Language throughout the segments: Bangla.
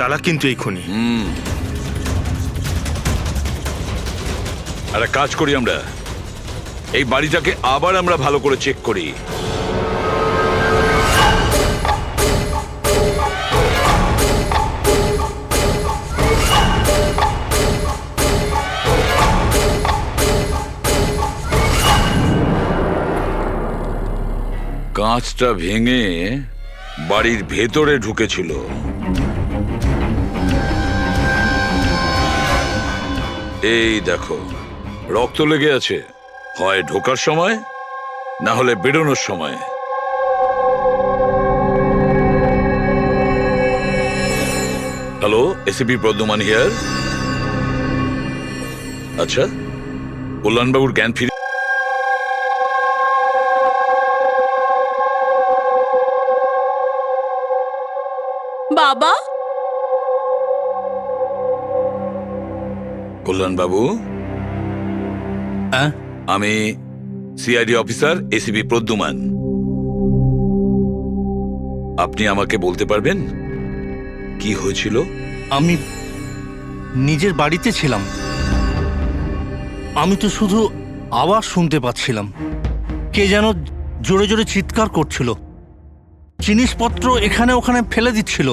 চালাক কিন্তু এই খুনি। একটা কাজ করি, আমরা এই বাড়িটাকে আবার আমরা ভালো করে চেক করি। কাঁচটা ভেঙে বাড়ির ভেতরে ঢুকেছিল। এই দেখো, রক্ত লেগে আছে, হয় ঢোকার সময় না হলে বেরোনোর সময়। Hello, ACP Pradyuman here. আচ্ছা, কল্যাণবাবুর জ্ঞান ফিরে? বাবা, কল্যাণবাবু, আমি সিআইডি অফিসার এসিপি প্রদ্যুমান। আপনি আমাকে বলতে পারবেন কি হয়েছিল? আমি নিজের বাড়িতে ছিলাম, আমি তো শুধু আওয়াজ শুনতে পাচ্ছিলাম। কে যেন জোরে জোরে চিৎকার করছিল, জিনিসপত্র এখানে ওখানে ফেলে দিচ্ছিল,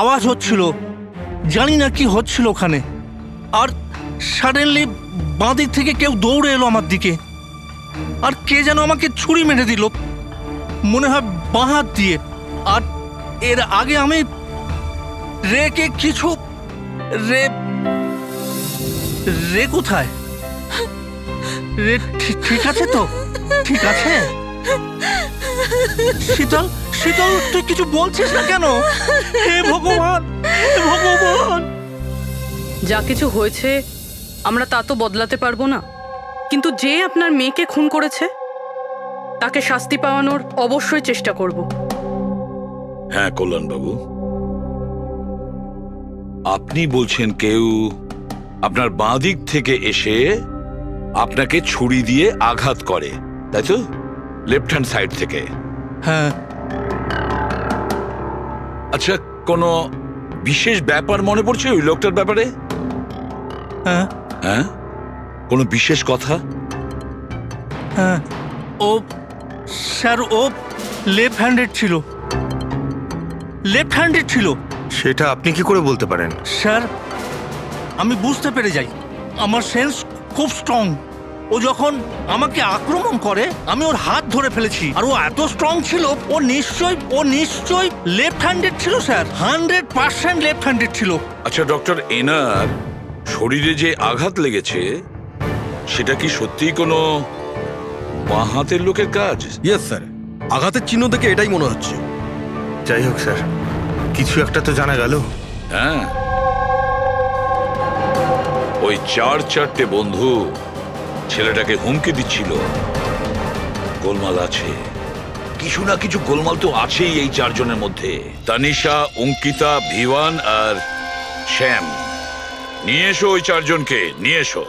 আওয়াজ হচ্ছিল, জানি না কি হচ্ছিল ওখানে। আর সাডেনলি বাঁ দিক থেকে কেউ দৌড়ে এলো আমার দিকে, আর কে যেন আমাকে ছুরি মেরে দিল, মনে হয় বাঁ হাত দিয়ে। আর এর আগে আমি রেকে কিছু রে কোথায়? রে ঠিক আছে তো? ঠিক আছে? শীতল, শীতল, তুই কিছু বলছিস না কেন? হে ভগবান, হে ভগবান! যা কিছু হয়েছে আমরা তা তো বদলাতে পারবো না, কিন্তু যে আপনার মেয়েকে খুন করেছে তাকে শাস্তি পাওয়ানোর অবশ্যই চেষ্টা করব। হ্যাঁ কল্যাণবাবু, আপনি বলছেন কেউ আপনার বাঁ দিক থেকে এসে আপনাকে ছুরি দিয়ে আঘাত করে, তাই তো? লেফট হ্যান্ড সাইড থেকে? হ্যাঁ। আচ্ছা, কোনো বিশেষ ব্যাপার মনে পড়ছে ওই লোকটার ব্যাপারে? হ্যাঁ হ্যাঁ, কোনো বিশেষ কথা? হ্যাঁ, ও স্যার, ও লেফট হ্যান্ডেড ছিল, লেফট হ্যান্ডেড ছিল। সেটা আপনি কি করে বলতে পারেন? স্যার, আমি বুঝতে পেরে যাই, আমার সেন্স খুব স্ট্রং। ও যখন আমাকে আক্রমণ করে আমি ওর হাত ধরে ফেলেছি, আর ও এত স্ট্রং ছিল, ও নিশ্চয়ই লেফট হ্যান্ডেড ছিল স্যার, 100% লেফট হ্যান্ডেড ছিল। আচ্ছা ডক্টর, এনার শরীরে যে আঘাত লেগেছে সেটা কি সত্যিই কোনো বাঁ হাতের লোকের কাজ? ইয়েস স্যার, আঘাতের চিহ্ন দেখে এটাই মনে হচ্ছে। যাই হোক স্যার, কিছু একটা তো জানা গেল। হ্যাঁ, ওই চারটে বন্ধু ছেলেটাকে হুমকি দিচ্ছিল। গোলমাল আছে, কিছু না কিছু গোলমাল তো আছেই এই চারজনের মধ্যে। তানিশা, অঙ্কিতা, ভিওয়ান আর শ্যাম। নিয়ে এসো ওই চারজনকে, নিয়ে এসো।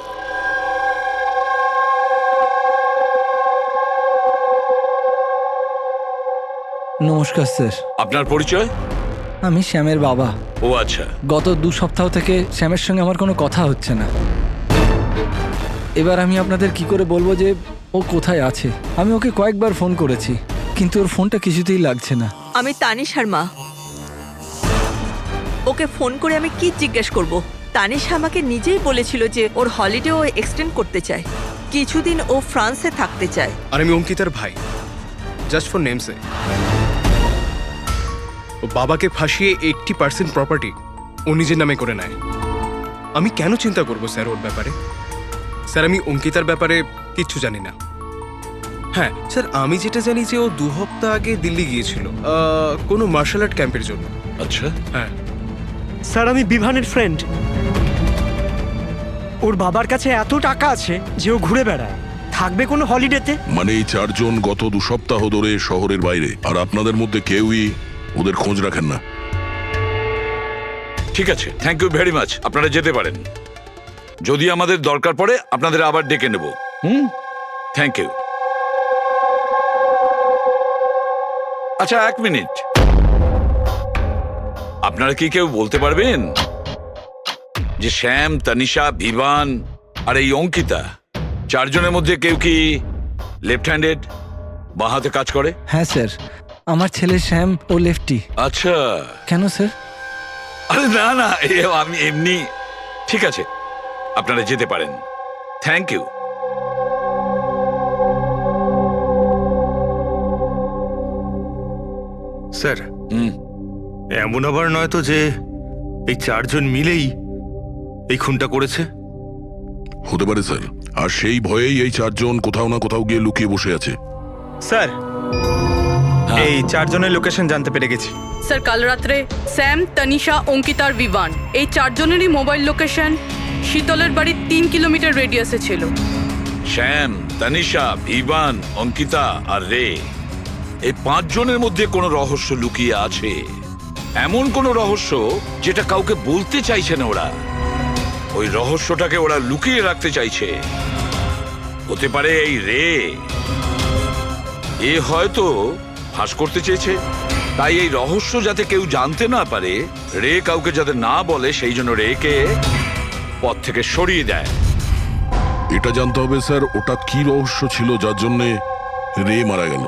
নমস্কার স্যার, আপনার পরিচয়? আমি শ্যামের বাবা। ও আচ্ছা। গত 2 সপ্তাহ থেকে শ্যামের সঙ্গে আমার কোনো কথা হচ্ছে না। এবার আমি আপনাদের কি করে বলবো যে ও কোথায় আছে? আমি ওকে কয়েকবার ফোন করেছি, কিন্তু ওর ফোনটা কিছুতেই লাগছে না। আমি তানিশার মা। ওকে ফোন করে আমি কি জিজ্ঞেস করব? তানিশা আমাকে নিজেই বলেছিল যে ওর হলিডে ও এক্সটেন্ড করতে চায়, কিছুদিন ও ফ্রান্সে থাকতে চায়। আর আমি অঙ্কিতার ভাই, জাস্ট ফর নেমসে। ও বাবাকে ফাঁসিয়ে 80% প্রপার্টি ও নিজের নামে করে নেয়। আমি কেন চিন্তা করব স্যার ওর ব্যাপারে? স্যার, আমি অঙ্কিতার ব্যাপারে কিচ্ছু জানি না। হ্যাঁ স্যার, আমি যেটা জানি যে ও 2 সপ্তাহ আগে দিল্লি গিয়েছিল কোনো মার্শাল আর্ট ক্যাম্পের জন্য। আচ্ছা। হ্যাঁ স্যার, আমি বিভানের ফ্রেন্ড। ওর বাবার কাছে এত টাকা আছে যে ও ঘুরে বেড়ায়, থাকবে কোনো হলিডেতে? মানে এই চারজন গত 2 সপ্তাহ ধরে শহরের বাইরে, আর আপনাদের মধ্যে কেউই ওদের খোঁজ রাখেন না। ঠিক আছে, থ্যাংক ইউ ভেরি মাচ। আপনারা যেতে পারেন। যদি আমাদের দরকার পড়ে আপনাদের আবার ডেকে নেব। Thank you. আচ্ছা, 1 মিনিট। আপনারা কি কেউ বলতে পারবেন যে শ্যাম, তানিশা, ভিভান আর এই অঙ্কিতা চারজনের মধ্যে কেউ কি লেফট হ্যান্ডেড, বাঁ হাতে কাজ করে? হ্যাঁ স্যার, আমার ছেলে শ্যাম ও লেফটি। আচ্ছা। কেন স্যার? আরে না না, আমি এমনি। ঠিক আছে, আপনারা যেতে পারেন। Thank you. Sir, hmm. এমন আবার নয় তো যে এই চারজন মিলেই এই খুনটা করেছে? হতে পারে স্যার, আর সেই ভয়েই এই চারজন কোথাও না কোথাও গিয়ে লুকিয়ে বসে আছে। স্যার, এই চারজনের লোকেশন জানতে পেরে গেছি। স্যার, কাল রাত্রে স্যাম, তানিশা, অঙ্কিতা আর ভিভান এই চারজনেরই মোবাইল লোকেশন শীতলের বাড়ির 3 কিলোমিটার রেডিয়াসে ছিল। শ্যাম, তানিশা, ভিভান, অঙ্কিতা আর রে, এই 5 জনের মধ্যে কোনো রহস্য লুকিয়ে আছে। এমন কোনো রহস্য যেটা কাউকে বলতে চাইছে না ওরা। ওই রহস্যটাকে ওরা লুকিয়ে রাখতে চাইছে। হতে পারে এই রে, এ হয়তো ফাঁস করতে চেয়েছে। তাই এই রহস্য যাতে কেউ জানতে না পারে, রে কাউকে যাতে না বলে, সেই জন্য রেকে পথ থেকে সরিয়ে দেয়। এটা জানতে হবে স্যার, ওটা কি রহস্য ছিল যার জন্যে রে মারা গেল।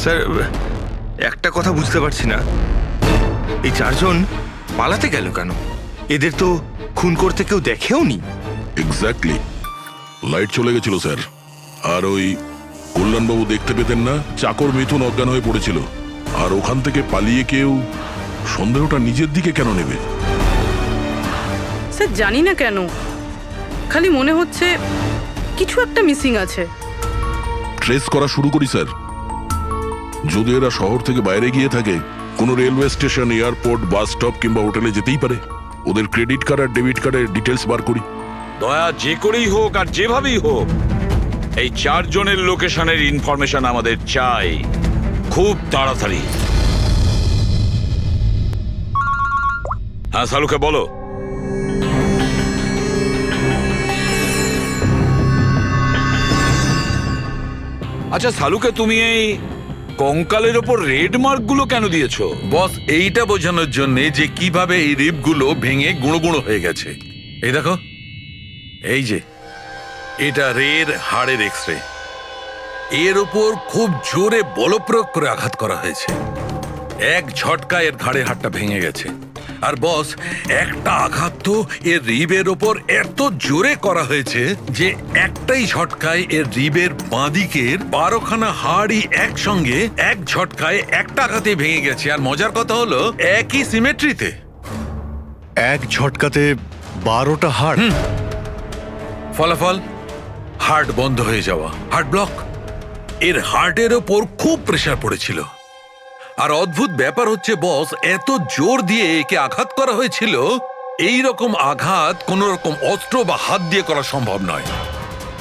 স্যার, একটা কথা বুঝতে পারছি না, এই চারজন পালাতে গেল কেন? এদের তো খুন করতে কেউ দেখেও নি। এক্স্যাক্টলি, লাইট চলে গেছিল স্যার। আর ওই কল্যাণবাবু দেখতে পেতেন না, চাকর মিথুন অজ্ঞান হয়ে পড়েছিল। আর ওখান থেকে পালিয়ে কেউ সন্দেহটা নিজের দিকে কেন নেবে? স্যার, জানি না কেন, খালি মনে হচ্ছে কিছু একটা মিসিং আছে। ট্রেস করা শুরু করি স্যার। যদি এরা শহর থেকে বাইরে গিয়ে থাকে, কোনো railway station, airport, bus stop কিংবা হোটেলে যেতেই পারে। ওদের ক্রেডিট কার্ড আর ডেবিট কার্ডের ডিটেলস বার করি। দয়া, যে করেই হোক আর যেভাবেই হোক, এই 4 জনের লোকেশনের ইনফরমেশন আমাদের চাই, খুব তাড়াতাড়ি। হ্যাঁ সালুকে বলো। আচ্ছা সালুকে, তুমি এই কঙ্কালের ওপর রেড মার্ক গুলো কেন দিয়েছো? বস, এইটা বোঝানোর জন্য যে কিভাবে এই রিপগুলো ভেঙে গুঁড়ো গুঁড়ো হয়ে গেছে। এই দেখো, এই যে এটা রের হাড়ের এক্সরে। এর উপর খুব জোরে বলপ্রয়োগ করে আঘাত করা হয়েছে। এক ঝটকায় এর ঘাড়ের হাড়টা ভেঙে গেছে। আর বস, একটা আঘাত তো এর রিবের ওপর এত জোরে করা হয়েছে যে একটাই ঝটকায় এর রিবের বাঁদিকের 12খানা হাড়ই একসঙ্গে এক ঝটকায় একটা আঘাতে ভেঙে গেছে। আর মজার কথা হলো একই সিমেট্রিতে। এক ঝটকাতে 12টা হাড়। ফলাফল হার্ট বন্ধ হয়ে যাওয়া, হার্ট ব্লক। এর হার্টের ওপর খুব প্রেসার পড়েছিল। আর অদ্ভুত ব্যাপার হচ্ছে বস, এত জোর দিয়ে একে আঘাত করা হয়েছিল, এই রকম আঘাত কোন রকম অস্ত্র বা হাত দিয়ে করা সম্ভব নয়।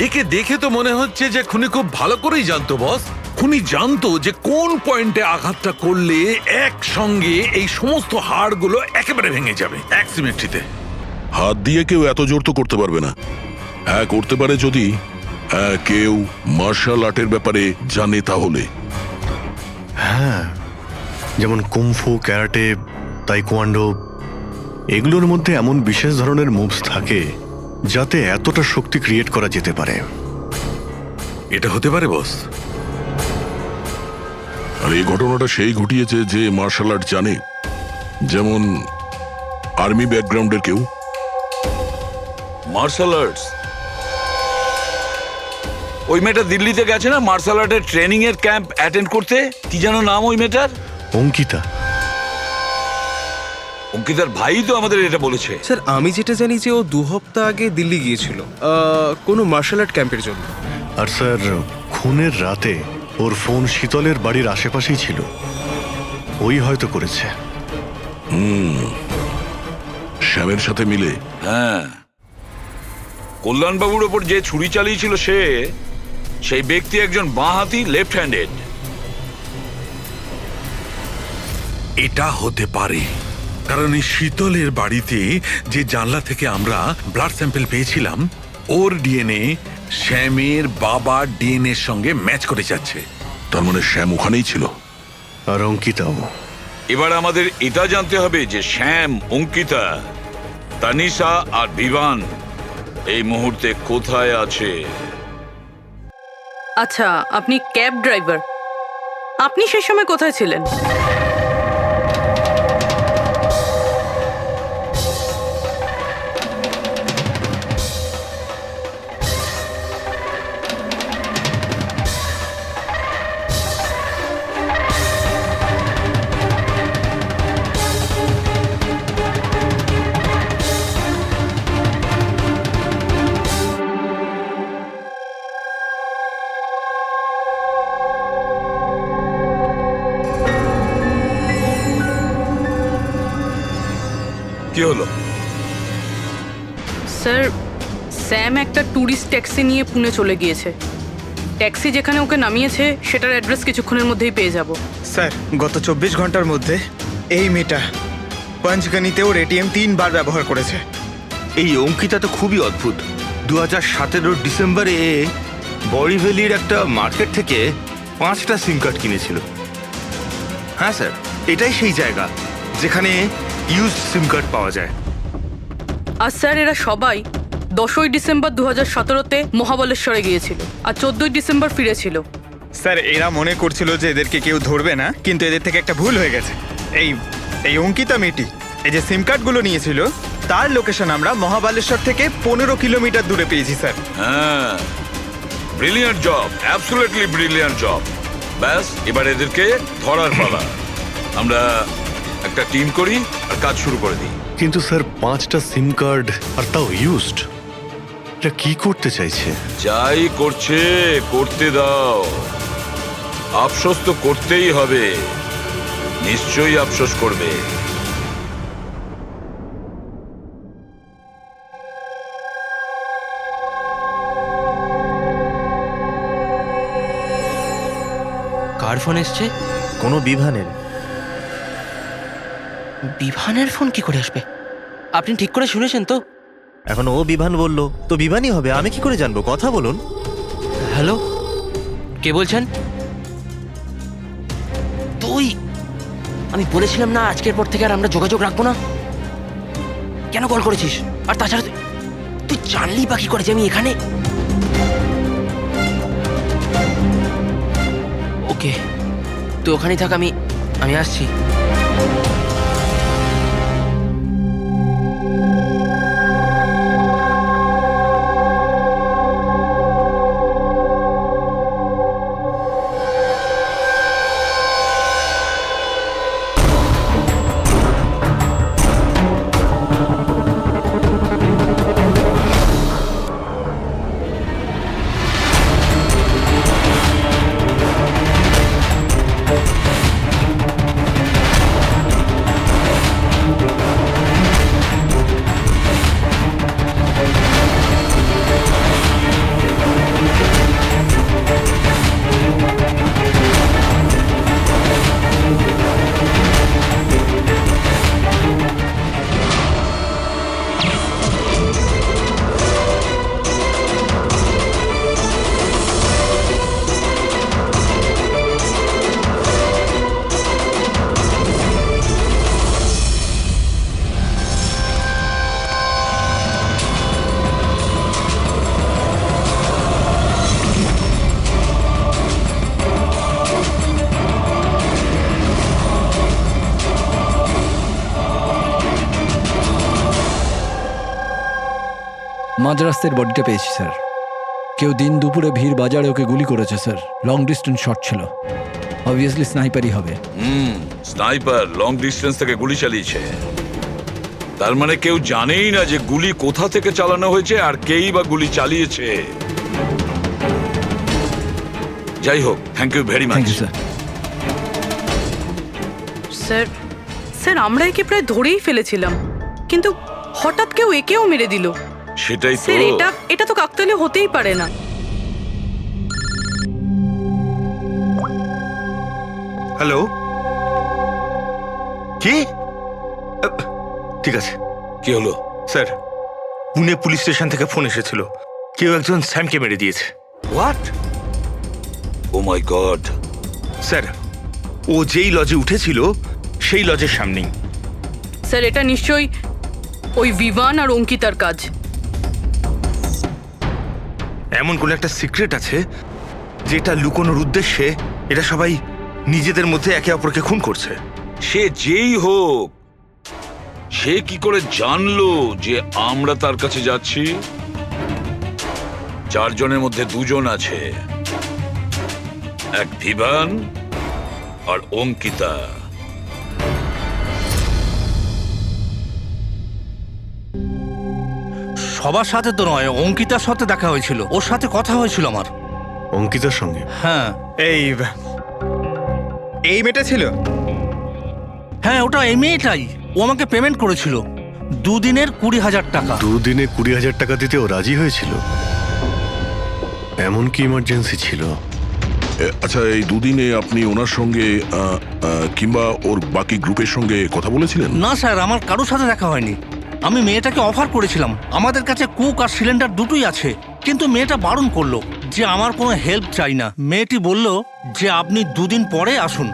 একে দেখে তো মনে হচ্ছে যে খুনি খুব ভালো করেই জানতো বস। খুনি জানতো যে কোন পয়েন্টে আঘাতটা করলে একসঙ্গে এই সমস্ত হাড়গুলো একেবারে ভেঙে যাবে এক সিমেট্রিতে। হাত দিয়ে কেউ এত জোর তো করতে পারবে না। হ্যাঁ, করতে পারে যদি কেউ মার্শাল আর্টের ব্যাপারে জানে তাহলে। হ্যাঁ, যেমন কুমফু, ক্যারাটে, তাইকোয়ান্ডো, এগুলোর মধ্যে এমন বিশেষ ধরনের মুভস থাকে যাতে এতটা শক্তি ক্রিয়েট করা যেতে পারে। এটা হতে পারে বস। আর এই ঘটনাটা সেই ঘটিয়েছে যে মার্শাল আর্ট জানে, যেমন আর্মি ব্যাকগ্রাউন্ডের কেউ। Martial arts? ওই মেয়েটা দিল্লিতে গেছে না মার্শাল আর্টের ট্রেনিং এর ক্যাম্প অ্যাটেন্ড করতে? কি যেন নাম ওই মেয়েটার? অঙ্কিতা। অঙ্কিতার ভাই তো আমাদের এটা বলেছে। স্যার, আমি যেটা জানি যে ও 2 সপ্তাহ আগে দিল্লি গিয়েছিল কোনো মার্শাল আর্ট ক্যাম্পের জন্য। আর স্যার, খুনের রাতে ওর ফোন শীতলের বাড়ির আশেপাশেই ছিল। ওই হয়তো করেছে। শ্যামের সাথে মিলে। হ্যাঁ, কল্যাণবাবুর ওপর যে ছুরি চালিয়েছিল সেই ব্যক্তি একজন বাঁহাতি, লেফট হ্যান্ডেড। এটা হতে পারে, কারণ এই শীতলের বাড়িতে যে জানলা থেকে আমরা ব্লাড স্যাম্পল পেয়েছিলাম, ওর ডিএনএ শ্যামের বাবার ডিএনএর সঙ্গে ম্যাচ করে যাচ্ছে। তার মানে শ্যাম ওখানেই ছিল। আর অঙ্কিতাও। এবার আমাদের এটা জানতে হবে যে শ্যাম, অঙ্কিতা, তানিশা আর বিভান এই মুহূর্তে কোথায় আছে। আচ্ছা, আপনি ক্যাব ড্রাইভার, আপনি সেই সময় কোথায় ছিলেন? কি হলো? স্যার, স্যাম একটা ট্যুরিস্ট ট্যাক্সি নিয়ে পুনে চলে গিয়েছে। ট্যাক্সি যেখানে ওকে নামিয়েছে সেটার অ্যাড্রেস কিছুক্ষণের মধ্যেই পেয়ে যাব। স্যার, গত 24 ঘন্টার মধ্যে এই মেয়েটা পঞ্চগনিতে ওর এটিএম 3 বার ব্যবহার করেছে। এই অঙ্কিতা তো খুবই অদ্ভুত। 2017 ডিসেম্বরে বরিভ্যালির একটা মার্কেট থেকে 5টা সিম কার্ড কিনেছিল। হ্যাঁ স্যার, এটাই সেই জায়গা যেখানে ইউজড সিম কার্ড পাওয়া যায়। আর স্যার, এরা সবাই 10ই ডিসেম্বর 2017-তে মহাবলেশ্বরে গিয়েছিল আর 14ই ডিসেম্বর ফিরেছিল। স্যার, এরা মনে করছিল যে এদেরকে কেউ ধরবে না, কিন্তু এদের থেকে একটা ভুল হয়ে গেছে। এই অঙ্কিতা মেয়েটি এই যে সিম কার্ডগুলো নিয়েছিল তার লোকেশন আমরা মহাবালেশ্বর থেকে 15 কিলোমিটার দূরে পেয়েছি স্যার। হ্যাঁ, brilliant job, absolutely brilliant job. ব্যাস, এবার এদেরকে ধরার পালা। আমরা একটা টিম করি আর কাজ শুরু করে দিই। কিন্তু স্যার 5টা সিম কার্ড আর তাও ইউজড, এটা কি করতে চাইছে? যাই করছে করতে দাও, আফসোস তো করতেই হবে, নিশ্চয়ই আফসোস করবে। কার ফোন এসছে? কোনো বিভানের। বিভানের ফোন কি করে আসবে? আপনি ঠিক করে শুনেছেন তো? এখন ও বিভান বললো তো বিভানই হবে, আমি কি করে জানবো? কথা বলুন। হ্যালো, কে বলছেন? তুই? আমি বলেছিলাম না আজকের পর থেকে আর আমরা যোগাযোগ রাখবো না। কেন কল করেছিস? আর তাছাড়া তুই জানলি বা কি করে যে আমি এখানে? ওকে, তুই ওখানেই থাক, আমি আসছি। মাঝরাস্তার বডিটা পেয়েছি স্যার। কেউ দিন দুপুরে ভিড় বাজারে ওকে গুলি করেছে স্যার। লং ডিস্টেন্স শট ছিল, অবভিয়াসলি স্নাইপারই হবে। স্নাইপার লং ডিস্টেন্স থেকে গুলি চালিয়েছে, তার মানে কেউ জানেই না যে গুলি কোথা থেকে চালানো হয়েছে আর কেই বা গুলি চালিয়েছে। যাই হোক, thank you very much. Thank you sir. Sir, sir, আমরা একে প্রায় ধরেই ফেলেছিলাম, কিন্তু হঠাৎ কেউ একেও মেরে দিল। সেটাই তো। স্যার, এটা তো কাকতালীয় হতেই পারে না। হ্যালো, কি? ঠিক আছে। কি হলো? স্যার, পুনে পুলিশ স্টেশন থেকে ফোন এসেছিল, কেউ একজন স্যামকে মেরে দিয়েছে। What? Oh my God. Sir, ও যেই লজে উঠেছিল সেই লজের সামনেই। স্যার এটা নিশ্চয়ই ওই বিভান আর অঙ্কিতার কাজ। এমন কোনো একটা সিক্রেট আছে যেটা লুকোনোর উদ্দেশ্যে এটা সবাই নিজেদের মধ্যে একে অপরকে খুন করছে। সে যেই হোক, সে কি করে জানলো যে আমরা তার কাছে যাচ্ছি? 4 জনের মধ্যে 2 জন আছে, এক ভিভান আর অঙ্কিতা। সবার সাথে তো নয়, অঙ্কিতার সাথে দেখা হয়েছিল, ওর সাথে কথা হয়েছিল আমার। অঙ্কিতার সঙ্গে? হ্যাঁ এই মেয়েটা ছিল? হ্যাঁ, ওটা এই মেয়েটাই। ও আমাকে পেমেন্ট করেছিল 2 দিনের 20,000 টাকা। 2 দিনে 20,000 টাকা দিতে ও রাজি হয়েছিল? এমন কি ইমার্জেন্সি ছিল? আচ্ছা, এই দুদিনে আপনি ওনার সঙ্গে কিংবা ওর বাকি গ্রুপের সঙ্গে কথা বলেছিলেন? না স্যার, আমার কারোর সাথে দেখা হয়নি। আমি মেয়েটাকে অফার করেছিলাম, আমাদের কাছে কুক আর সিলিন্ডার দুটোই আছে, কিন্তু মেয়েটা বারণ করলো যে আমার কোনো হেল্প চাই না। মেয়েটি বলল যে আপনি 2 দিন পরে আসুন।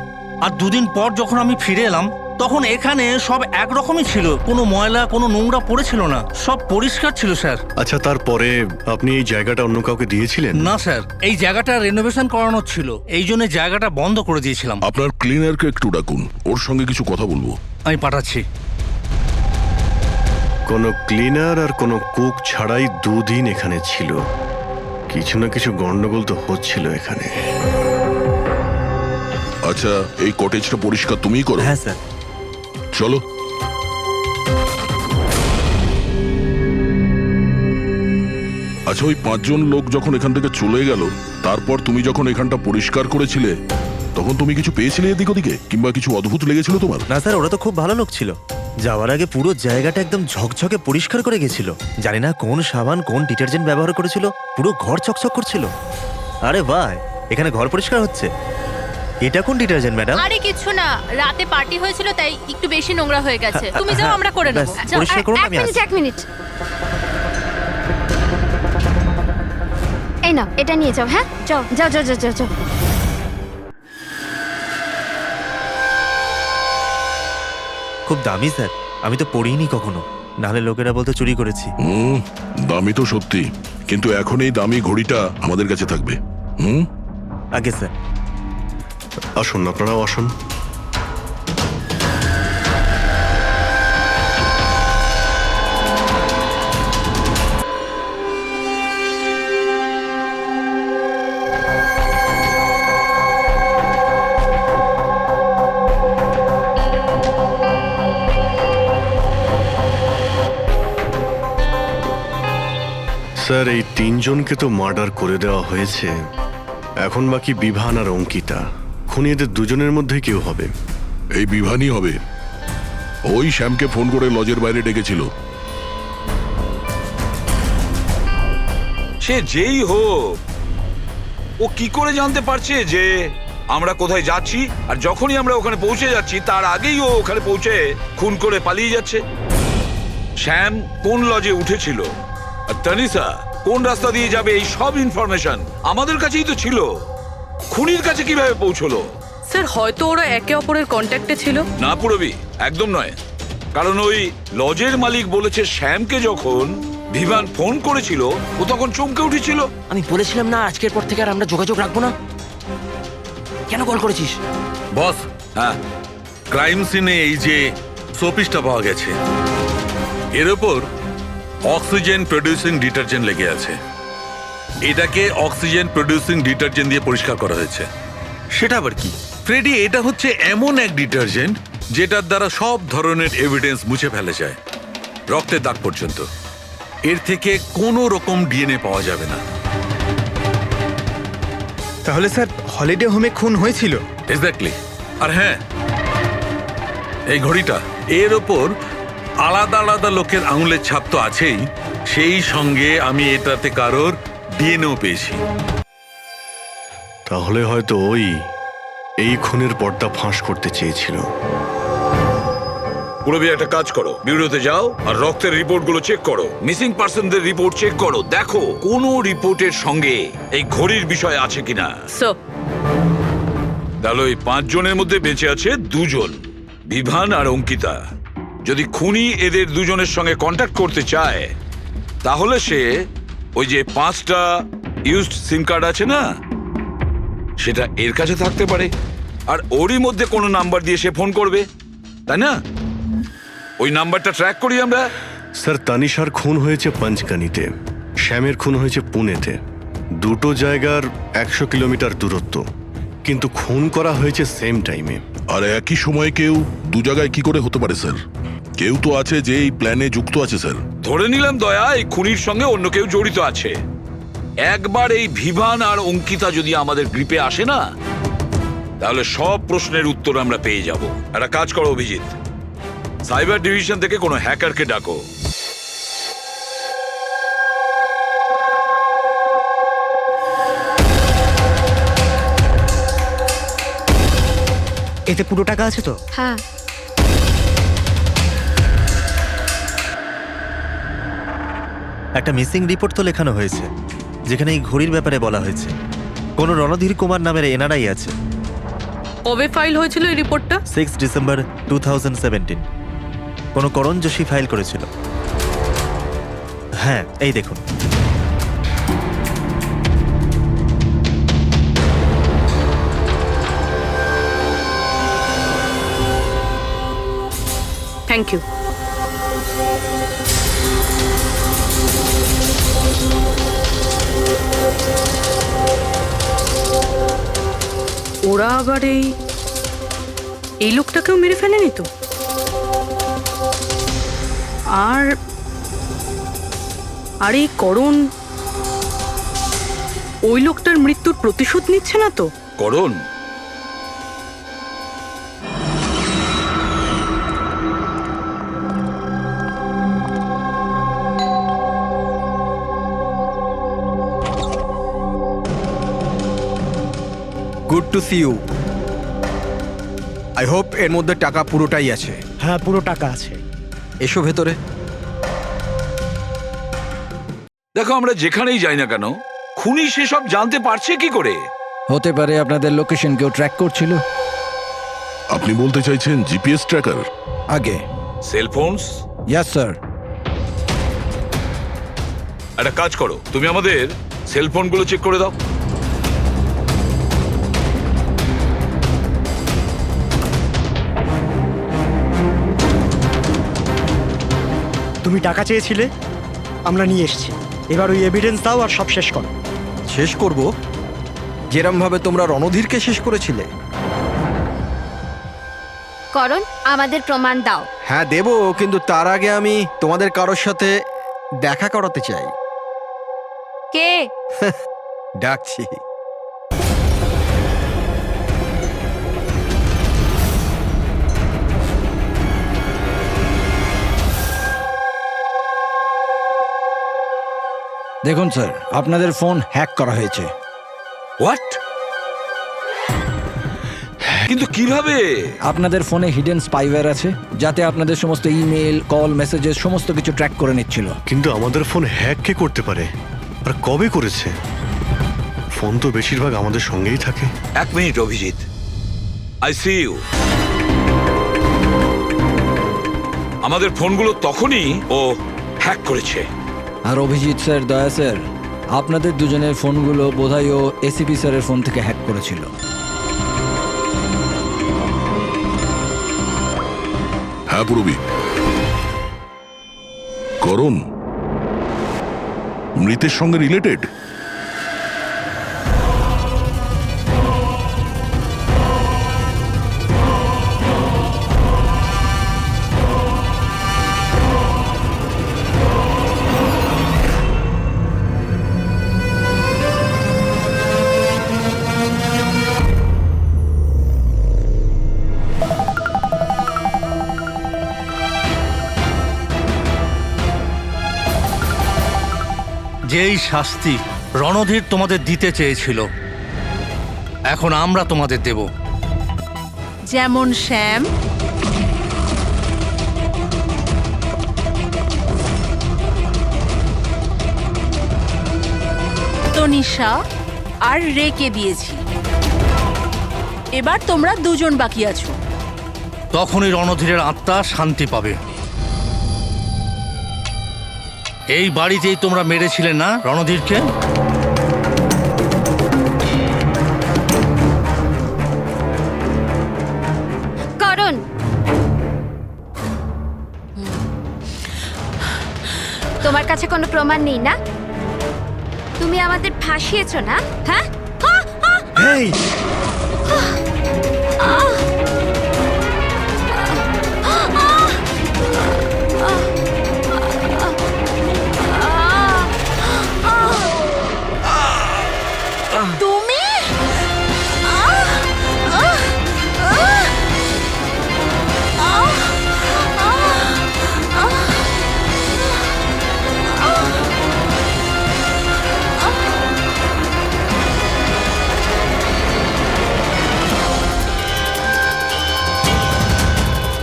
আর 2 দিন পর যখন আমি ফিরে এলাম তখন এখানে সব একরকমই ছিল, কোনো ময়লা কোনো নোংরা পড়েছিল না, সব পরিষ্কার ছিল স্যার। আচ্ছা, তারপরে আপনি এই জায়গাটা অন্য কাউকে দিয়েছিলেন? না স্যার, এই জায়গাটা রেনোভেশন করানো ছিল, এই জন্য জায়গাটা বন্ধ করে দিয়েছিলাম। আপনার ক্লিনারকে একটু ডাকুন, ওর সঙ্গে কিছু কথা বলবো। আমি পাঠাচ্ছি। কোনো ক্লিনার আর কোনো কুক ছাড়াই 2 দিন এখানে ছিল। কিছু না কিছু গন্ডগোল তো হচ্ছিল এখানে। আচ্ছা, এই কটেজটা পরিষ্কার তুমিই করো? হ্যাঁ স্যার। চলো। আচ্ছা, ওই 5 জন লোক যখন এখান থেকে চলে গেল, তারপর তুমি যখন এখানটা পরিষ্কার করেছিলে তখন তুমি কিছু পেয়েছিলে এদিক ওদিকে, কিংবা কিছু অদ্ভুত লেগেছিল তোমার? না স্যার, ওরা তো খুব ভালো লোক ছিল। যাওয়ার আগে পুরো জায়গাটা একদম ঝকঝকে পরিষ্কার করে গেছিল। জানি না কোন সাবান কোন ডিটারজেন্ট ব্যবহার করেছিল, পুরো ঘর চকচক করছিল। আরে বাহ, এখানে ঘর পরিষ্কার হচ্ছে। এটা কোন ডিটারজেন্ট ম্যাডাম? আরে কিছু না, রাতে পার্টি হয়েছিল তাই একটু বেশি নোংরা হয়ে গেছে। তুমি যাও, আমরা করে নেব। ব্যাস, পরিষ্কার করুন, আমি আসছি। 1 মিনিট। এই নাও, এটা নিয়ে যাও। হ্যাঁ, যাও যাও যাও যাও যাও। খুব দামি স্যার, আমি তো পড়িনি কখনো, নাহলে লোকেরা বলতে চুরি করেছি। দামি তো সত্যি, কিন্তু এখন এই দামি ঘড়িটা আমাদের কাছে থাকবে। আগে স্যার। আসুন, আপনারাও আসুন। স্যার, এই 3 জনকে তো মার্ডার করে দেওয়া হয়েছে। এখন বাকি বিভান আর অঙ্কিতা। খুনি এদের 2 জনের মধ্যে কেউ হবে। এই বিভানই হবে। ওই শ্যামকে ফোন করে লজের বাইরে ডেকেছিল। সে যেই হোক, ও কি করে জানতে পারছে যে আমরা কোথায় যাচ্ছি? আর যখনই আমরা ওখানে পৌঁছে যাচ্ছি তার আগেই ও ওখানে পৌঁছে খুন করে পালিয়ে যাচ্ছে। শ্যাম কোন লজে উঠেছিল আর তানিশা কোন রাস্তা দিয়ে যাবে, এই সব ইনফরমেশন আমাদের কাছেই তো ছিল। খুনির কাছে কিভাবে পৌঁছলো? স্যার হয়তো ওরা একে অপরের কন্ট্যাক্টে ছিল। না পুরবি, একদম নয়। কারণ ওই লজের মালিক বলেছে শ্যামকে যখন ভিভান ফোন করেছিল ও তখন চমকে উঠেছিল। আমি বলেছিলাম না আজকের পর থেকে আর আমরা যোগাযোগ রাখবো না। কেন কল করেছিস? বস, হ্যাঁ, ক্রাইম সিনে এই যে সোপিসটা পাওয়া গেছে, এর ওপর অক্সিজেন প্রডিউসিং ডিটারজেন্ট লেগে আছে। এটাকে অক্সিজেন প্রডিউসিং ডিটারজেন্ট দিয়ে পরিষ্কার করা হয়েছে। সেটা আবার কি? ফ্রেডি, এটা হচ্ছে এমন এক ডিটারজেন্ট যেটার দ্বারা সব ধরনের এভিডেন্স মুছে ফেলা যায়, রক্তের দাগ পর্যন্ত। এর থেকে কোনো রকম ডিএনএ পাওয়া যাবে না। তাহলে স্যার হলিডে হোমে খুন হয়েছিল? এক্স্যাক্টলি। আর হ্যাঁ, এই ঘড়িটা, এর ওপর আলাদা আলাদা লোকের আঙুলের ছাপ তো আছেই, সেই সঙ্গে আমি এটাতে কারোর ডিএনএও পেয়েছি। তাহলে হয়তো এই খুনের পর্দা ফাঁস করতে চেয়েছিল। পুরবি, একটা কাজ করো, বিউরোতে যাও আর রক্তের রিপোর্টগুলো চেক করো, মিসিং পার্সনদের রিপোর্ট চেক করো, দেখো কোনো রিপোর্টের সঙ্গে এই ঘড়ির বিষয় আছে কিনা। স্যার, তাহলে ওই 5 জনের মধ্যে বেঁচে আছে 2 জন। বিভান আর অঙ্কিতা যদি খুনি এদের দুজনের সঙ্গে কন্ট্যাক্ট করতে চায় তাহলে সে ওই যে 5টা ইউজড সিম কার্ড আছে না, সেটা এর কাছে থাকতে পারে, আর ওরই মধ্যে কোনো নাম্বার দিয়ে সে ফোন করবে, তাই না? ওই নাম্বারটা ট্র্যাক করি আমরা। স্যার, তানিশার খুন হয়েছে পঞ্চকানিতে, শ্যামের খুন হয়েছে পুনেতে। দুটো জায়গার 100 কিলোমিটার দূরত্ব, কিন্তু খুন করা হয়েছে সেম টাইমে। আর একই সময়ে কেউ দু জায়গায় কি করে হতে পারে স্যার? কেউ তো আছে যে এই প্ল্যানে যুক্ত আছে স্যার। ধরে নিলাম দয়া এই খুনির সঙ্গে অন্য কেউ জড়িত আছে। একবার এই ভিভান আর অঙ্কিতা যদি আমাদের গ্রিপে আসে না, তাহলে সব প্রশ্নের উত্তর আমরা পেয়ে যাব। একটা কাজ করো অভিজিৎ, সাইবার ডিভিশন থেকে কোনো হ্যাকারকে ডাকো। এতে পুরো টাকা আছে তো? হ্যাঁ। একটা মিসিং রিপোর্ট তো লেখানো হয়েছে, যেখানে এই ঘড়ির ব্যাপারে বলা হয়েছে কোনো রণধীর কুমার নামের এনআরআই আছে। কবে ফাইল হয়েছিল এই রিপোর্টটা? 6 ডিসেম্বর 2017। কোনো করণ যোশী ফাইল করেছিল। হ্যাঁ, এই দেখুন। Thank you. ওরা আবার এই লোকটাকেও মেরে ফেলেনি তো? আর এই করণ ওই লোকটার মৃত্যুর প্রতিশোধ নিচ্ছে না তো? Karan? Good to see you. I hope এর মধ্যে টাকা পুরোটাই আছে। হ্যাঁ, পুরো টাকা আছে। এসো ভেতরে। দেখো, আমরা যেখানেই যাই না কেন খুনি সেসব জানতে পারছে কি করে? হতে পারে আপনাদের লোকেশন কেউ ট্র্যাক করছিল। আপনি বলতে চাইছেন জিপিএস ট্র্যাকার? আগে সেলফোনস? Yes sir. একটা কাজ করো, তুমি আমাদের সেলফোনগুলো চেক করে দাও। তুমি টাকা চেয়েছিলে, আমরা নিয়ে এসেছি। এবার ওই এভিডেন্স দাও আর সব শেষ করো। শেষ করব যেরম ভাবে তোমরা রণধীরকে শেষ করেছিলে? করণ, আমাদের প্রমাণ দাও। হ্যাঁ দেব, কিন্তু তার আগে আমি তোমাদের কারোর সাথে দেখা করাতে চাই। কে? ডাকছি। দেখুন স্যার, আপনাদের ফোন হ্যাক করা হয়েছে। হোয়াট? কিন্তু কিভাবে? আপনাদের ফোনে হিডেন স্পাইওয়্যার আছে, যাতে আপনাদের সমস্ত ইমেল, কল, মেসেজেস সমস্ত কিছু ট্র্যাক করে নিচ্ছিল। কিন্তু আমাদের ফোন হ্যাক কে করতে পারে, আর কবে করেছে? ফোন তো বেশিরভাগ আমাদের সঙ্গেই থাকে। এক minute Abhijit, I see you. আমাদের ফোনগুলো তখনই ও হ্যাক করেছে। আর অভিজিৎ স্যার, দয়া স্যার, আপনাদের দুজনের ফোনগুলো বোধহয় ও এসিপি স্যারের ফোন থেকে হ্যাক করেছিল। হ্যাঁ পুরবি। করণ মৃতের সঙ্গে রিলেটেড? যেই শাস্তি রণধীর তোমাদের দিতে চেয়েছিল, এখন আমরা তোমাদের দেব। যেমন শ্যাম, তনিশা আর রেকে দিয়েছি। এবার তোমরা দুজন বাকি আছো। তখনই রণধীরের আত্মা শান্তি পাবে। এই বাড়িতেই তোমরা মেরেছিলে না রণধীরকে? করণ, তোমার কাছে কোনো প্রমাণ নেই না? তুমি আমাদের ফাঁসিয়েছো না? হ্যাঁ? এই তুমি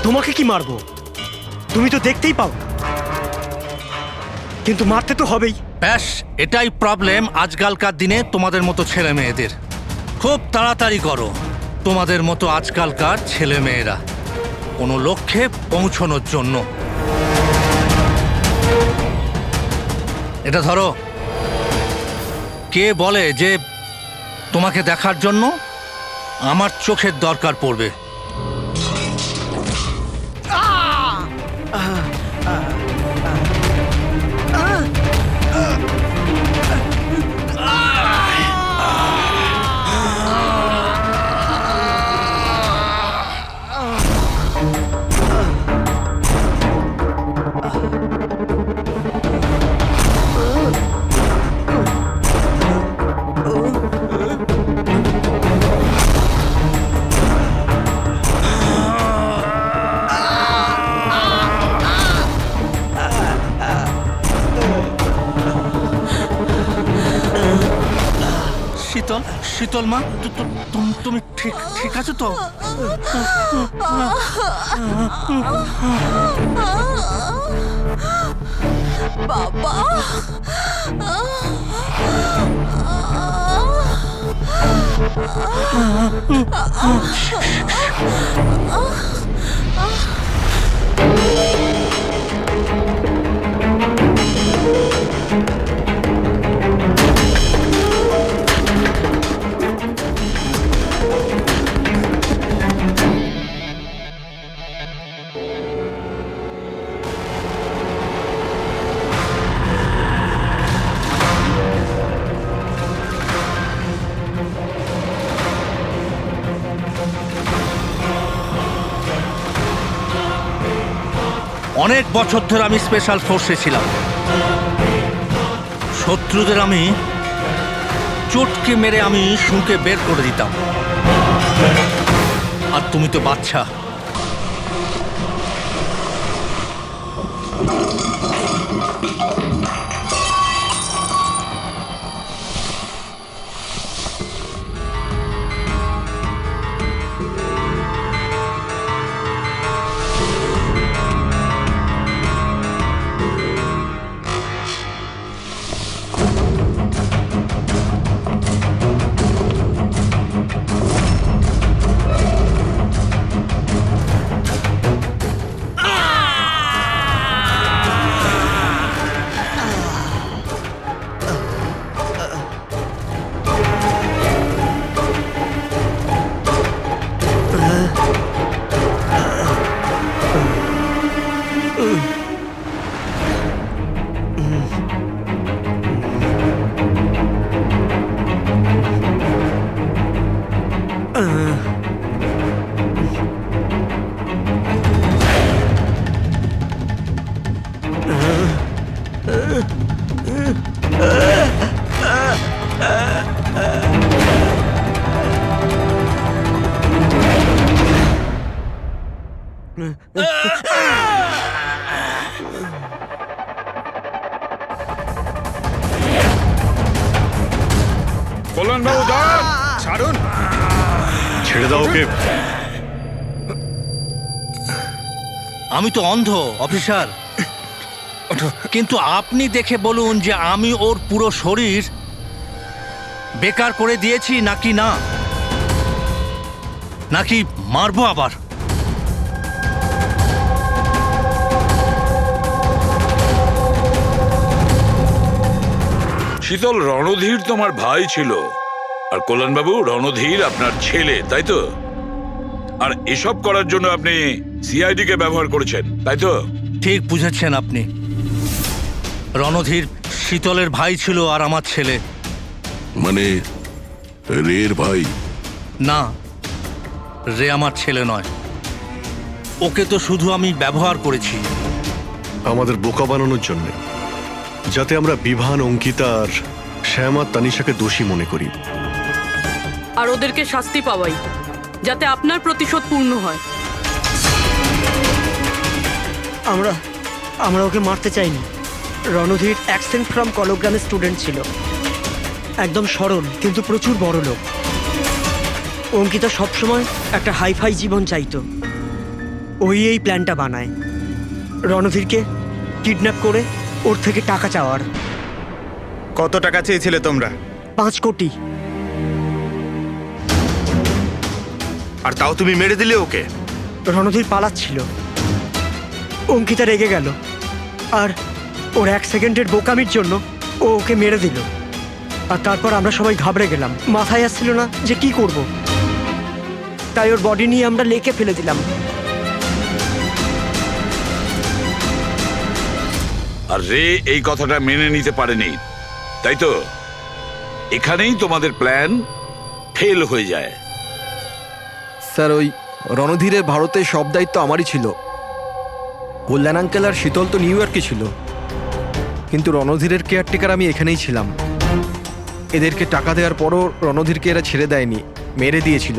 তোমাকে কি মারবো? তুমি তো দেখতেই পাও, কিন্তু মারতে তো হবেই। ব্যাস, এটাই প্রবলেম আজকালকার দিনে তোমাদের মতো ছেলে মেয়েদের। খুব তাড়াতাড়ি করো। তোমাদের মতো আজকালকার ছেলে মেয়েরা কোনো লক্ষ্যে পৌঁছানোর জন্য। এটা ধরো। কে বলে যে তোমাকে দেখার জন্য আমার চোখের দরকার পড়বে? শীতল, শীতল মা, তুমি ঠিক আছো তো? বাবা, অনেক বছর ধরে আমি স্পেশাল ফোর্সে ছিলাম। শত্রুদের আমি চটকে মেরে আমি শুঁকে বের করে দিতাম। আর তুমি তো বাচ্চা। কল্যাণবাবু দাঁড়ান, ছাড়ুন। ছেড়ে দাও ওকে। আমি তো অন্ধ অফিসার, কিন্তু আপনি দেখে বলুন যে আমি ওর পুরো শরীর বেকার করে দিয়েছি নাকি না, নাকি মারবো আবার? শীতল, রণধীর তোমার ভাই ছিল, আর কল্যাণবাবু রণধীর আপনার ছেলে, তাই তো? আর এসব করার জন্য আপনি সিআইডি কে ব্যবহার করেছেন, তাই তো? ঠিক বুঝেছেন আপনি। রণধীর শীতলের ভাই ছিল আর আমার ছেলে। মানে রের ভাই? না, রে আমার ছেলে নয়। ওকে তো শুধু আমি ব্যবহার করেছি আমাদের বোকা বানানোর জন্য, যাতে আমরা বিভান, অঙ্কিতা আর শ্যাম আর তানিশাকে দোষী মনে করি। আর ওদেরকে শাস্তি পাওয়াই, যাতে আপনার প্রতিশোধ পূর্ণ হয়। আমরা ওকে মারতে চাইনি। রণধীর অ্যাকসেন্ট ফ্রম কলগ্রামের স্টুডেন্ট ছিল, একদম সরল কিন্তু প্রচুর বড় লোক। অঙ্কিতা সবসময় একটা হাইফাই জীবন চাইতো, ওই এই প্ল্যানটা বানায় রণধীরকে কিডন্যাপ করে ওর থেকে টাকা চাওয়ার। কত টাকা চেয়েছিলে তোমরা? 5 কোটি। আর তাও তুমি মেরে দিলে ওকে? রণধীর পালাচ্ছিল, অঙ্কিতা রেগে গেল, আর ওর 1 সেকেন্ডের বোকামির জন্য ও ওকে মেরে দিল। আর তারপর আমরা সবাই ঘাবড়ে গেলাম, মাথায় আসছিল না যে কি করব। তাই ওর বডি নিয়ে আমরা লেকে ফেলে দিলাম। আর রে এই কথাটা মেনে নিতে পারেনি, তাই তো? এখানেই তোমাদের প্ল্যান ফেল হয়ে যায়। স্যার, ওই রণধীরের ভারতে সব দায়িত্ব আমারই ছিল। কল্যাণ আঙ্কেল আর শীতল তো নিউ ইয়র্কে ছিল, কিন্তু রণধীরের কেয়ারটেকার আমি এখানেই ছিলাম। এদেরকে টাকা দেওয়ার পরও রণধীরকে এরা ছেড়ে দেয়নি, মেরে দিয়েছিল।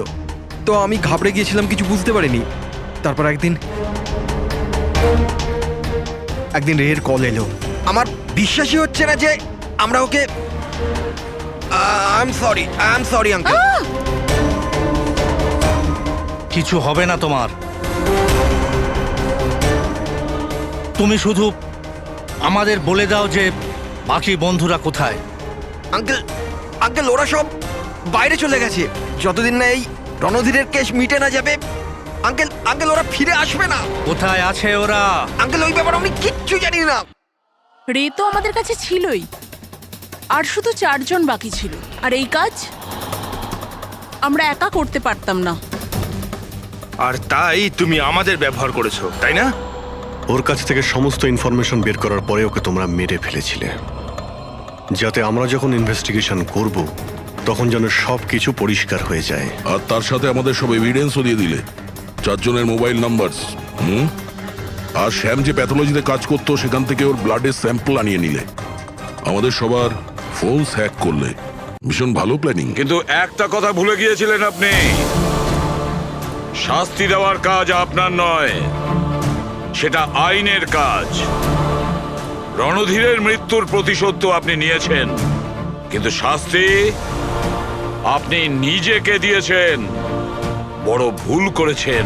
তো আমি ঘাবড়ে গিয়েছিলাম, কিছু বুঝতে পারিনি। তারপর একদিন রের কল এলো। আমার বিশ্বাসই হচ্ছে না যে আমরা okay I am sorry uncle. কিছু হবে না তোমার। তুমি শুধু আমাদের বলে দাও যে বাকি বন্ধুরা কোথায়। আঙ্কেল ওরা সব বাইরে চলে গেছে, যতদিন না এই রণধীরের কেস মিটে না যাবে। আঙ্কেল ওরা ফিরে আসবে না। কোথায় আছে ওরা? আঙ্কেল ওই ব্যাপারে আমি কিচ্ছু জানি না। রে তো আমাদের কাছে ছিলই, আর শুধু 4 জন বাকি ছিল। আর এই কাজ আমরা একা করতে পারতাম না। আর তাই তুমি আমাদের ব্যবহার করেছো, তাই না? ওর কাছ থেকে সমস্ত ইনফরমেশন বের করার পরে ওকে তোমরা মেরে ফেলেছিলে, যাতে আমরা যখন ইনভেস্টিগেশন করব তখন যেন সব কিছু পরিষ্কার হয়ে যায়। আর তার সাথে আমাদের সব এভিডেন্সও দিয়ে দিলে, 4 জনের মোবাইল নাম্বার। আর শ্যাম যে প্যাথোলজিতে কাজ করতো সেখান থেকে ওর ব্লাডের স্যাম্পল আনিয়ে নিলে, আমাদের সবার ফোন হ্যাক করলে। ভীষণ ভালো প্ল্যানিং। কিন্তু একটা কথা ভুলে গিয়েছিলেন আপনি, শাস্তি দেওয়ার কাজ আপনার নয়, সেটা আইনের কাজ। রণধীরের মৃত্যুর প্রতিশোধ তো আপনি নিয়েছেন, কিন্তু শাস্তি আপনি নিজেকে দিয়েছেন। বড় ভুল করেছেন।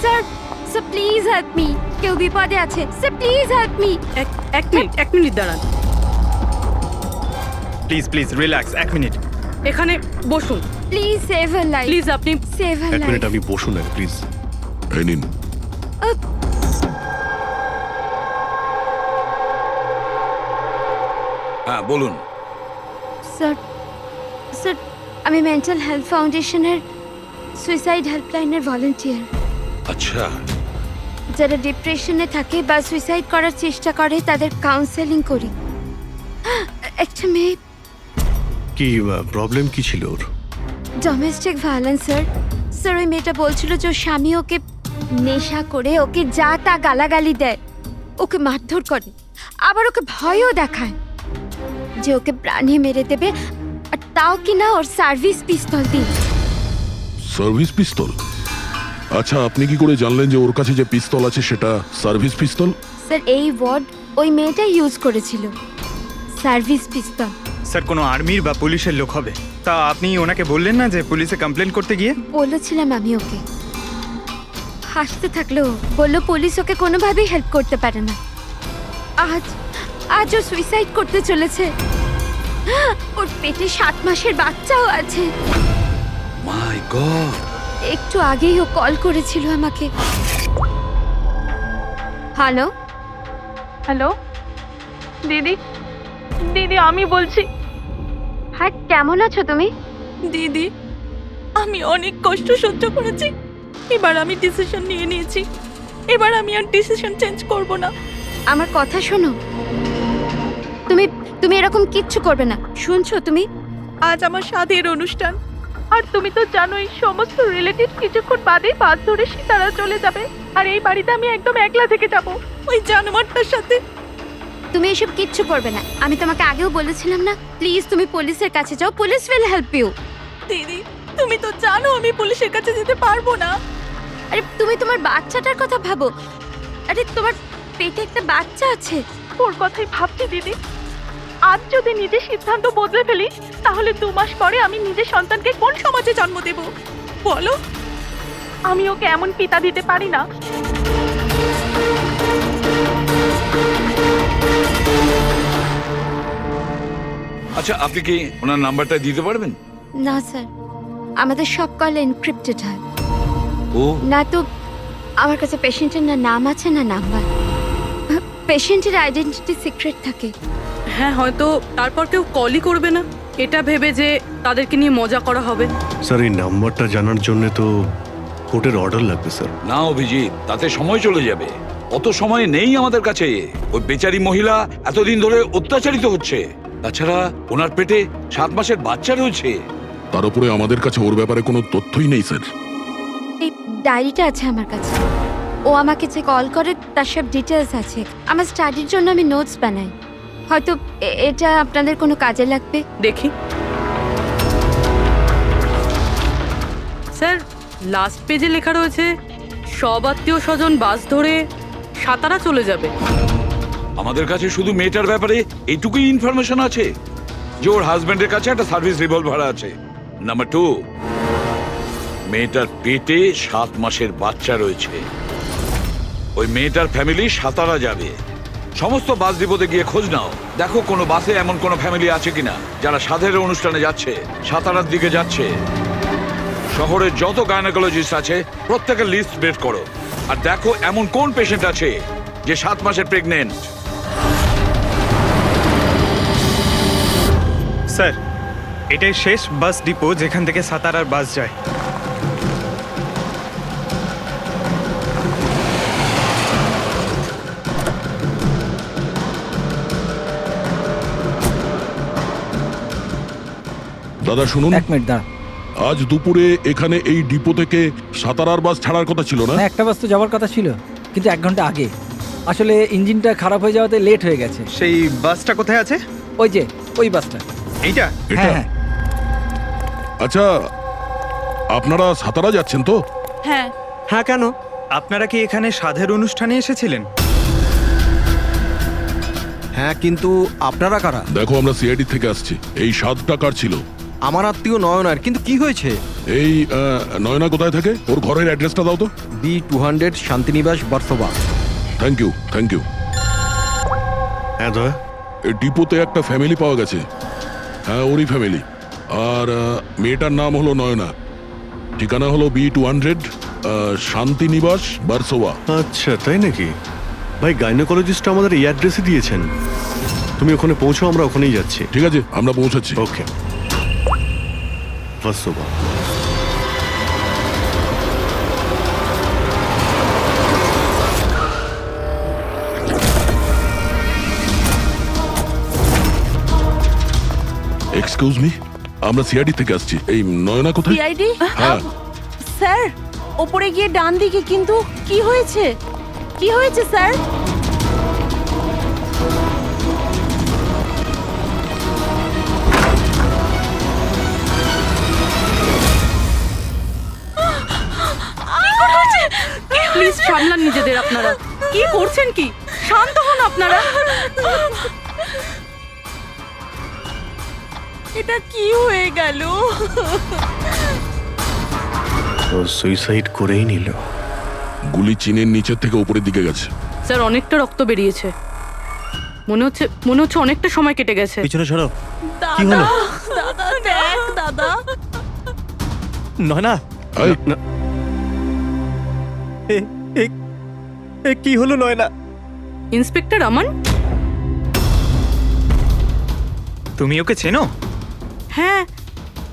Sir, sir please help me. কেউ বিপদে আছে, স্যার প্লিজ হেল্প মি। এক মিনিট দাঁড়ান। Please please relax, 1 minute. এখানে বসুন। Please save her life. Please আপনি সেভ হার 1 মিনিট লাইফ। আপনি বসুন না প্লিজ। এই নিন। হ্যাঁ বলুন। স্যার, স্যার আমি মেন্টাল হেলথ ফাউন্ডেশনের সুইসাইড হেল্পলাইনের ভলান্টিয়ার। আচ্ছা, যারা ডিপ্রেশনে থাকে বা সুইসাইড করার চেষ্টা করে তাদের কাউন্সেলিং করি। একটা মেয়ে। কি প্রবলেম কি ছিল ওর? Domestic violence sir. স্যার ওই মেয়েটা বলছিল যে ওর স্বামী ওকে নেশা করে ওকে যা তা গালাগালি দেয়, ওকে মারধর করে, আবার ওকে ভয়ও দেখায় যে ওকে প্রাণে মেরে দেবে, আর তাও কিনা ওর সার্ভিস পিস্তল দিয়ে। সার্ভিস পিস্তল? আচ্ছা, আপনি কি করে জানলেন যে ওর কাছে যে পিস্তল আছে সেটা সার্ভিস পিস্তল? স্যার এই ওয়ার্ড ওই মেয়েটা ইউজ করেছিল, সার্ভিস পিস্তল। স্যার কোনো আর্মির বা পুলিশের লোক হবে। তা আপনি ওনাকে বললেন না যে পুলিশে কমপ্লেন করতে গিয়ে? বলেছিলাম আমি ওকে। হাসতে থাকলো, বললো পুলিশ ওকে কোনোভাবেই হেল্প করতে পারে না। আজ ও সুইসাইড করতে চলেছে। ওর পেটে 7 মাসের বাচ্চাও আছে। মাই গড, একটু আগেই ও কল করেছিল আমাকে। হ্যালো হ্যালো দিদি, দিদি আমি বলছি। হ্যাঁ, কেমন আছো তুমি? দিদি, আমি অনেক কষ্ট সহ্য করেছি। এবার আমি ডিসিশন নিয়ে নিয়েছি। এবার আমি আর ডিসিশন চেঞ্জ করব না। আমার কথা শোনো, তুমি তুমি এরকম কিচ্ছু করবে না, শুনছো তুমি? আজ আমার স্বাদের অনুষ্ঠান, আর তুমি তো জানোই সমস্ত রিলেটিভ কিছুক্ষণ বাদেই বাস ধরে সীতারা চলে যাবে। আর এই বাড়িতে আমি একদম একলা থেকে যাব ওই জানোয়ারটার সাথে। তুমি এসব কিচ্ছু করবে না, আমি তোমাকে আগেও বলেছিলাম না? প্লিজ তুমি পুলিশের কাছে যাও, পুলিশ উইল হেল্প ইউ। দিদি, তুমি তো জানো আমি পুলিশের কাছে যেতে পারবো না। আরে তুমি তোমার বাচ্চাটার কথা ভাবো। আরে তোমার পেটে একটা বাচ্চা আছে। ওর কথাই ভাবছি দিদি। আজ যদি নিজের সিদ্ধান্ত বদলে ফেলি, তাহলে 2 মাস পরে আমি নিজের সন্তানকে কোন সমাজে জন্ম দেব বলো? আমি ওকে এমন পিতা দিতে পারি না। আচ্ছা আপনি কি ওনার নাম্বারটা দিতে পারবেন? না স্যার, আমাদের সব কল এনক্রিপ্টেড হয়। ও না তো আমার কাছে পেশেন্টের না নাম আছে না নাম্বার। পেশেন্টের আইডেন্টিটি সিক্রেট থাকে। হ্যাঁ, হয়তো তারপর কেউ কলই করবে না, এটা ভেবে যে তাদেরকে নিয়ে মজা করা হবে। স্যার এই নাম্বারটা জানার জন্য তো কোর্টের অর্ডার লাগবে স্যার। না অভিজিৎ, তাতে সময় চলে যাবে। অত সময় নেই আমাদের কাছে। ওই বেচারি মহিলা এতদিন ধরে অত্যাচারিত হচ্ছে। তাছাড়া ওনার পেটে 7 মাসের বাচ্চা রয়েছে। তার উপরে আমাদের কাছে ওর ব্যাপারে কোনো তথ্যই নেই স্যার। এই ডায়েরিটা আছে আমার কাছে। ও আমাকে যে কল করে তার সব ডিটেলস আছে। আমার স্টাডির জন্য আমি নোটস বানাই। হয়তো এটা আপনাদের কোনো কাজে লাগবে। দেখি স্যার, লাস্ট পেজে লেখা রয়েছে সব আত্মীয় স্বজন বাস ধরে সাতারা চলে যাবে। আমাদের কাছে শুধু মেয়েটার ব্যাপারে এইটুকুই ইনফরমেশন আছে যে ওর হাজবেন্ডের কাছে একটা সার্ভিস রিভলভার আছে। নাম্বার 2, মেয়েটার পেটে 7 মাসের বাচ্চা রয়েছে। ওই মেয়েটার ফ্যামিলি সাতারা যাবে। সমস্ত বাস ডিপোতে গিয়ে খোঁজ নাও, দেখো কোনো বাসে এমন কোনো ফ্যামিলি আছে কিনা যারা সাধের অনুষ্ঠানে যাচ্ছে, সাতারার দিকে যাচ্ছে। শহরের যত গাইনোকোলজিস্ট আছে প্রত্যেকের লিস্ট বের করো, আর দেখো এমন কোন পেশেন্ট আছে যে 7 মাসের প্রেগনেন্ট। স্যার, এটাই শেষ বাস ডিপো যেখান থেকে সাতারার বাস যায়। দাদা শুনুন, 1 মিনিট দাঁড়া। আজ দুপুরে এখানে এই ডিপো থেকে সাতারার বাস ছাড়ার কথা ছিল না? না, একটা বাস তো যাওয়ার কথা ছিল, কিন্তু 1 ঘন্টা আগে। আসলে ইঞ্জিনটা খারাপ হয়ে যাওয়াতে লেট হয়ে গেছে। সেই বাসটা কোথায় আছে? ওই যে ওই বাসটা। এইটা? এটা? হ্যাঁ হ্যাঁ। আচ্ছা, আপনারা সাতারা যাচ্ছেন তো? হ্যাঁ। হ্যাঁ, কেন? আপনারা কি এখানে সাধের অনুষ্ঠানে এসেছিলেন? হ্যাঁ, কিন্তু আপনারা কারা? দেখো, আমরা সিআইডি থেকে আসছি। এই 7 টাকার ছিল। আমার আত্মীয় নয়নার, কিন্তু কি হয়েছে? এই নয়না কোথায় থাকে? ওর ঘরের অ্যাড্রেসটা দাও তো। B200 Shantinivas Versova. Thank you, thank you. হ্যাঁ দয়া, এই ডিপোতে একটা ফ্যামিলি পাওয়া গেছে। হ্যাঁ, ওরই ফ্যামিলি। আর মেয়েটার নাম হলো নয়না। ঠিকানা হলো B200 শান্তিনিবাস বার্সোবা। আচ্ছা তাই নাকি? ভাই গাইনোকোলজিস্ট আমাদের এই অ্যাড্রেসে দিয়েছেন। তুমি ওখানে পৌঁছো, আমরা ওখানেই যাচ্ছি। ঠিক আছে, আমরা পৌঁছাচ্ছি। ওকে। বার্সোবা। এক্সকিউজ মি, আমরা সিআইডি থেকে আসছি। এই নয়না কোথায়? সিআইডি? হ্যাঁ। স্যার, ওপরে গিয়ে ডান দিকে। কিন্তু কি হয়েছে? কি হয়েছে স্যার? প্লিজ সামলান নিজেদের আপনারা। কি করছেন কি? শান্ত হন আপনারা। এটা কি হয়ে গেল? ও সুইসাইড করেই নিল। গুলি চিনের নিচের থেকে উপরের দিকে গেছে। স্যার, অনেকটা রক্ত বেরিয়েছে। মনে হচ্ছে অনেকটা সময় কেটে গেছে। পিছনে সরো। দাদা, দাদা দেখ দাদা। নয়না এই, কি হলো নয়না? ইন্সপেক্টর আমান? তুমি ওকে চেনো? হ্যাঁ,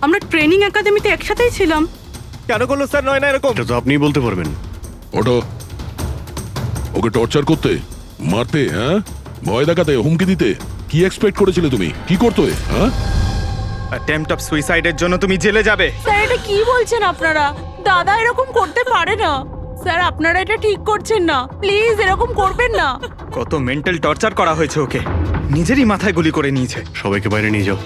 আমরা ট্রেনিং একাডেমিতে একসাথেই ছিলাম। কেন করলো স্যার নয়না এরকম? এটা তো আপনিই বলতে পারবেন। ওটো ওকে টর্চার করতে, মারতে, হ্যাঁ, ভয় দেখাতে, হুমকি দিতে কি এক্সপেক্ট করেছিলে তুমি? কি করতে, হ্যাঁ? অ্যাটেম্পট অফ সুইসাইডের জন্য তুমি জেলে যাবে। স্যার এটা কি বলছেন আপনারা? দাদা এরকম করতে পারে না। স্যার আপনারা এটা ঠিক করছেন না, প্লিজ এরকম করবেন না। কত মেন্টাল টর্চার করা হয়েছে ওকে, নিজেরই মাথায় গুলি করে নিয়েছে। সবাইকে বাইরে নিয়ে যাও।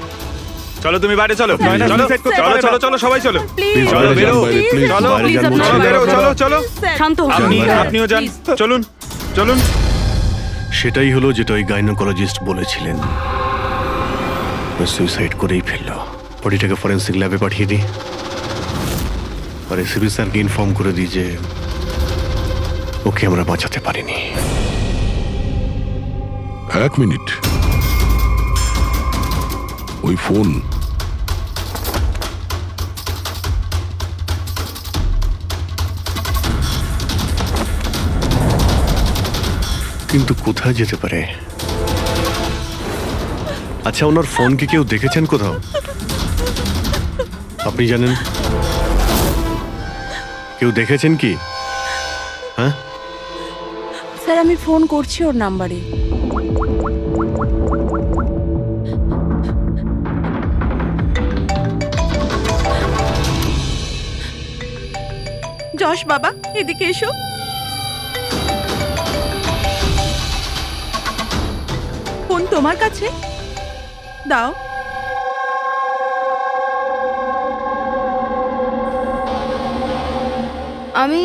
চলো তুমি বাইরে চলো, নয়না, চলো suicide করতে চলো পারে না। চলো চলো সবাই চলো, প্লিজ চলো বাইরে বেরো, যান, বাইরে, please, চলো বাইরে যান বলছি। চলো বেরো, চলো চলো শান্ত হন। আপনিও যান, চলুন চলুন। সেটাই হলো যেটা ওই গাইনোকোলজিস্ট বলেছিলেন। সুইসাইড করেই ফেললো। বডিটাকে ফরেন্সিক ল্যাবে পাঠিয়ে দিই, আর এসিবি স্যারকে ইনফর্ম করে দিই যে ওকে আমরা বাঁচাতে পারিনি। 1 মিনিট, ওই ফোন কিন্তু কোথায় যেতে পারে? আচ্ছা, ওনার ফোন কি কেউ দেখেছেন কোথাও? আপনি জানেন? কেউ দেখেছেন কি? হ্যাঁ, স্যার আমি ফোন করছি ওর নাম্বারে। যশ বাবা এদিকে এসো। ফোন তোমার কাছে দাও। আমি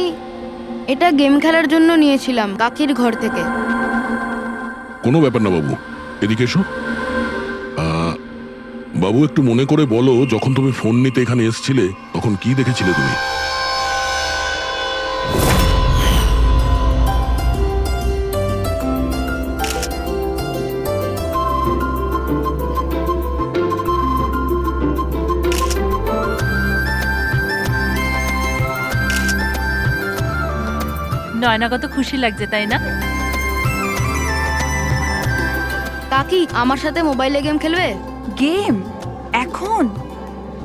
এটা গেম খেলার জন্য নিয়েছিলাম কাকির ঘর থেকে। কোনো ব্যাপার না বাবু, এদিকে এসো। বাবু একটু মনে করে বলো, যখন তুমি ফোন নিতে এখানে এসেছিলে তখন কি দেখেছিলে তুমি? নয়না কত খুশি লাগছে তাই না? কাকি আমার সাথে মোবাইলে গেম খেলবে? গেম? এখন?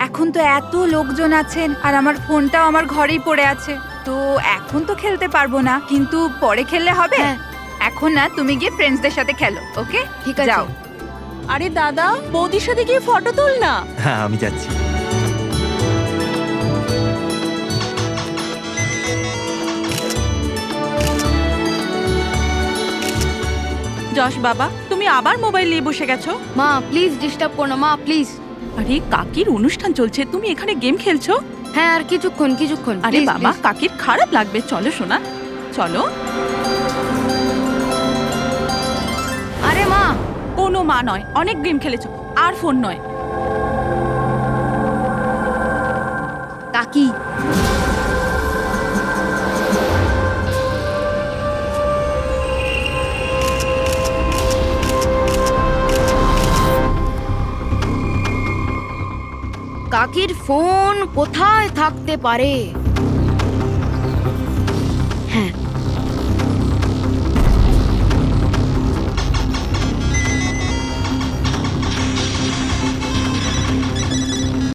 এখন তো এত লোকজন আছেন আর আমার ফোনটাও আমার ঘরেই পড়ে আছে, তো এখন তো খেলতে পারবো না, কিন্তু পরে খেললে হবে। এখন না, তুমি গিয়ে ফ্রেন্ডসদের সাথে খেলো, ওকে? ঠিক আছে। যাও। আরে দাদা বৌদির সাথে গিয়ে ফটো তুল না। হ্যাঁ আমি যাচ্ছি। যশ বাবা তুমি আবার মোবাইল নিয়ে বসে গেছো? মা প্লিজ ডিস্টার্ব করো না, মা প্লিজ। আরে কাকির অনুষ্ঠান চলছে, তুমি এখানে গেম খেলছো? হ্যাঁ আর কিছুক্ষণ। আরে Please, বাবা please। কাকির খারাপ লাগবে, চলো শোনা চলো। আরে মা। কোনো মা নয়, অনেক গেম খেলেছো, আর ফোন নয়। কাকি কাকির ফোন কোথায় থাকতে পারে? হ্যাঁ